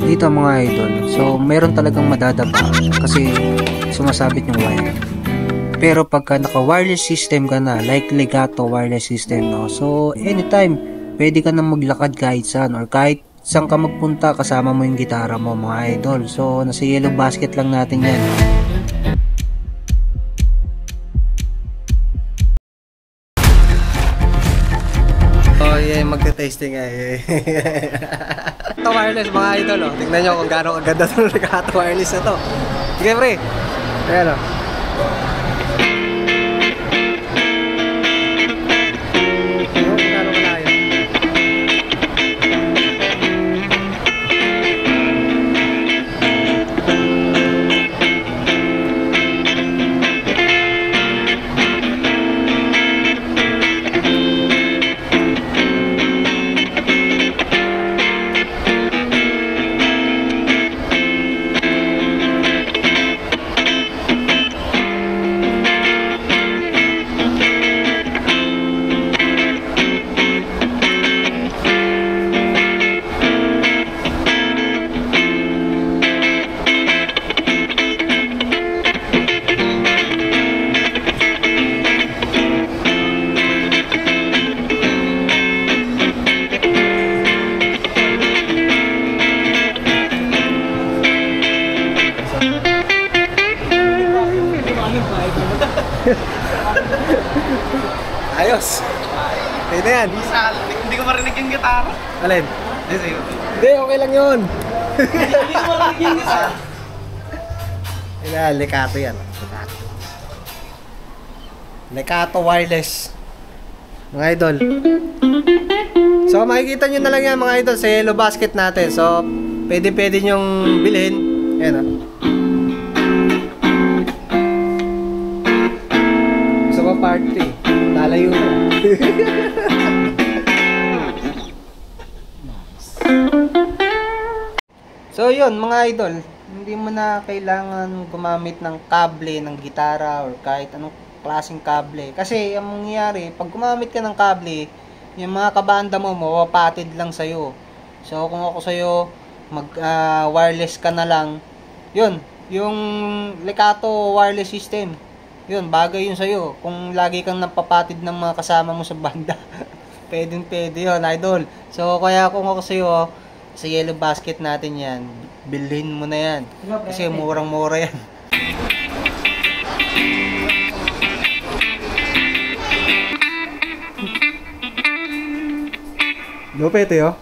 dito mga idol. So meron talagang madadapa kasi sumasabit yung wire. Pero pagka naka wireless system ka na, like Legato wireless system, no, so anytime pwede ka na maglakad kahit saan or kahit saan ka magpunta kasama mo yung gitara mo mga idol. So nasa yellow basket lang natin yan. Oh yeah, magte-tasting eh. Ito wireless mga idol, oh. Tingnan nyo kung gaano kaganda itong Legato wireless na to. Sige pre, ayan o. Ayos. Pwede na yan. Hindi ko marinig yung gitara. Alin? Hindi, okay lang yun. Hindi ko marinig yung gitara. Legato yan. Legato wireless. Mga idol. So makikita nyo na lang yan mga idol sa yellow basket natin. So pwede nyong bilhin. Ayan o. Gusto ko party. Lalayo mo. So yun mga idol, hindi mo na kailangan gumamit ng kable ng gitara or kahit anong klaseng kable. Kasi ang mangyayari, pag gumamit ka ng kable, yung mga kabanda mo mapapatid lang sa'yo. So kung ako sa'yo, wireless ka na lang. Yun, yung Legato wireless system. Yun, bagay yun sa'yo. Kung lagi kang napapatid ng mga kasama mo sa banda, pwede yun, idol. So, kaya kung ako sa'yo, sa yellow basket natin yan, bilhin mo na yan. Kasi murang-mura yan. Lupit eh, oh.